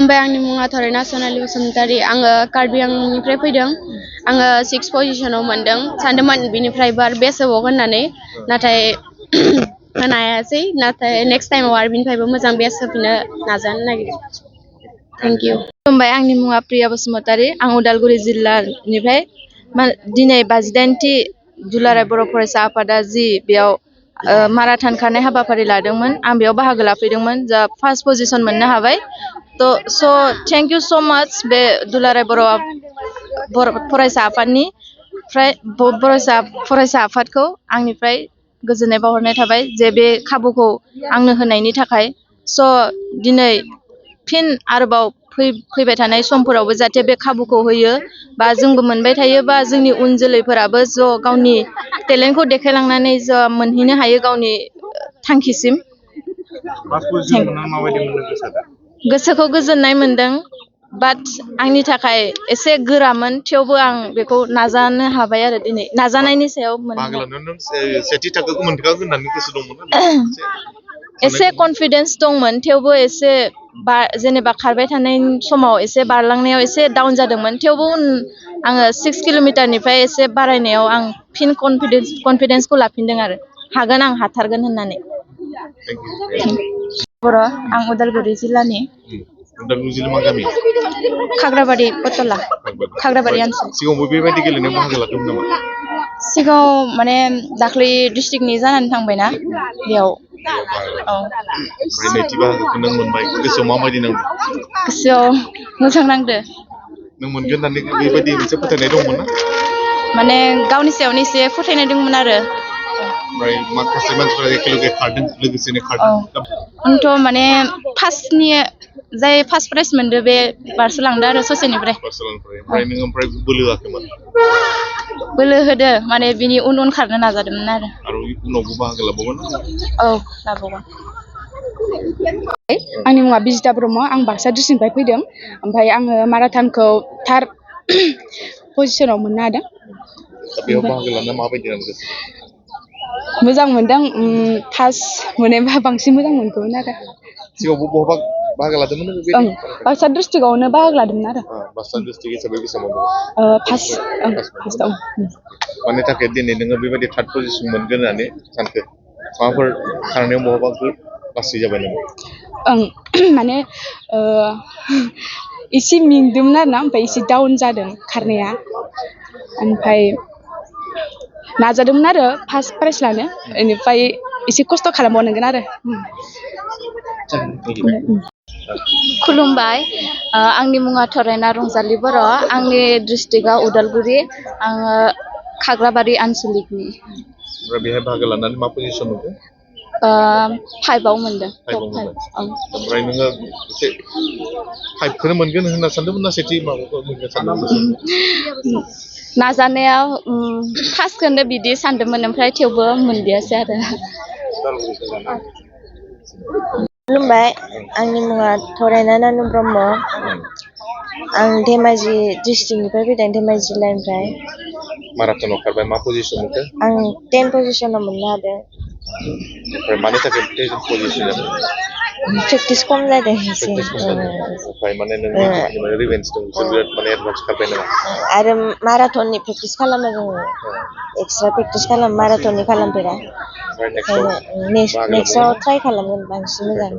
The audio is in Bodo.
खुलुमबाय आंनि मुङा थरायना सनालि बसुमतारी आङो कार्बि आंलंनिफ्राय फैदों आङो 6 पजिशनाव मोनदों सानदोंमोन बिनिफ्रायबो आरो बेस्ट होबावगोन होननानै नाथाय होनो हायासै नाथाय नेक्स्ट टाइमाव आरो बिनिफ्रायबो मोजां बेस्ट होफिननो नाजानो नागिरदों थेंक इउ खुलुमबाय आंनि मुङा प्रिया बसुमतारी आं उदालगुरि जिल्लानिफ्राय दिनै 52थि दुलाराय बर' फरायसा आफादा जि बेयाव माराथन खारनाय हाबाफारि लादोंमोन आं बेयाव बाहागो लाफैदोंमोन जा फार्स्ट पजिशन मोननो हाबाय स' थेंक इउ स' माच बे दुलाराय बर' फरायसा आफादनि फरायसा आफादखौ आंनिफ्राय गोजोननाय बावहरनाय थाबाय जे बे खाबुखौ आंनो होनायनि थाखाय स' दिनै फिन आरोबाव फैबाय थानाय समफोरावबो जाहाथे बे खाबुखौ होयो बा जोंबो मोनबाय थायो बा जोंनि उन जोलैफोराबो ज' गावनि टेलेन्टखौ देखायलांनानै ज' मोनहैनो हायो गावनि थांखिसिम गोसोखौ गोजोननाय मोनदों बाट आंनि थाखाय एसे गोरामोन थेवबो आं बेखौ नाजानो हाबाय आरो दिनै नाजानायनि सायाव एसे कनफिडेन्स दंमोन थेवबो एसे जेनेबा खारबाय थानाय समाव एसे बारलांनायाव एसे डाउन जादोंमोन थेवबो आङो 6 किल'मिटारनिफ्राय एसे बारायनायाव आं फिन कनफिडेन्सखौ लाफिनदों आरो हागोन आं हाथारगोन होननानै बर' आं उदालगुरि जिल्लानि खाग्राबारि पटला खाग्राबारि ओनसोल सिगाङाव माने दाख्लै डिस्ट्रिक्टनि जानानै थांबायना बेयाव गोसोआव मोजां नांदो माने गावनि सायावनो एसे फोथायनाय दंमोन आरो आंथ' माने फार्स्टनि जाय फार्स्ट प्राइज मोनदो बे बारस'लांदो आरो ससेनिफ्राय बोलो होदो माने बिनि उन खारनो नाजादोंमोन आरो औ लाबावगोन आंनि मुङा बिजिता ब्रह्म आं बाक्सा डिस्ट्रिक्टनिफ्राय फैदों ओमफ्राय आङो माराथनखौ 3rd पजिशनाव मोननो हादों मोजां मोनदों फार्स्ट मोनोबा बांसिन मोजां मोनगौमोन आरो बाक्सा डिस्ट्रिक्टआवनो बाहागो लादोंमोन आरो फार्स्टआव मानि थाखाय दिनै नोङो बेबायदि 3rd पजिशन मोनगोन होननानै सानखो माबाफोर खारनायाव बहाबा लासै जाबाय नामा माने एसे मेंदोंमोन आरोना ओमफ्राय एसे डाउन जादों खारनाया ओमफ्राय नाजादोंमोन आरो फार्स्ट प्राइज लानो बेनिफ्राय एसे खस्थ' खालामबावनांगोन आरो खुलुमबाय आंनि मुङा थरायना रंजालि बर' आंनि डिस्ट्रिक्टआ उदालगुरि आङो खाग्राबारि आनसलिकनि बेहाय बाहागो लानानै मा पजिशन मोनदों 5आव मोनदों ओमफ्राय नोङो एसे 5खौनो मोनगोन होनना सानदोंमोन ना सेथि माबाखौ मोनगोन सानदोंमोन नाजानायाव फार्स्टखौनो बिदि सानदोंमोन ओमफ्राय थेवबो मोनदियासै आरो खुलुमबाय आंनि मुङा थरायना नानु ब्रह्म आं धेमाजि डिस्ट्रिक्टनिफ्राय फैदों धेमाजि जिल्लानिफ्राय माराथनाव खारबाय मा पजिशन मोनखो आं 10 पजिशनाव मोननो हादों ओमफ्राय मानि थाखाय 10 पजिशन जादों प्रेक्टिस खम जादों एसे ओमफ्राय माने नोङो रिभेन्स दं बिराद माने एडभान्स खारबाय नामा आरो माराथननि प्रेक्टिस खालामो जोङो एक्सट्रा प्रेक्टिस खालामो माराथननि खालामफेरा नेक्स्टआव ट्राइ खालामगोन बांसिन मोजां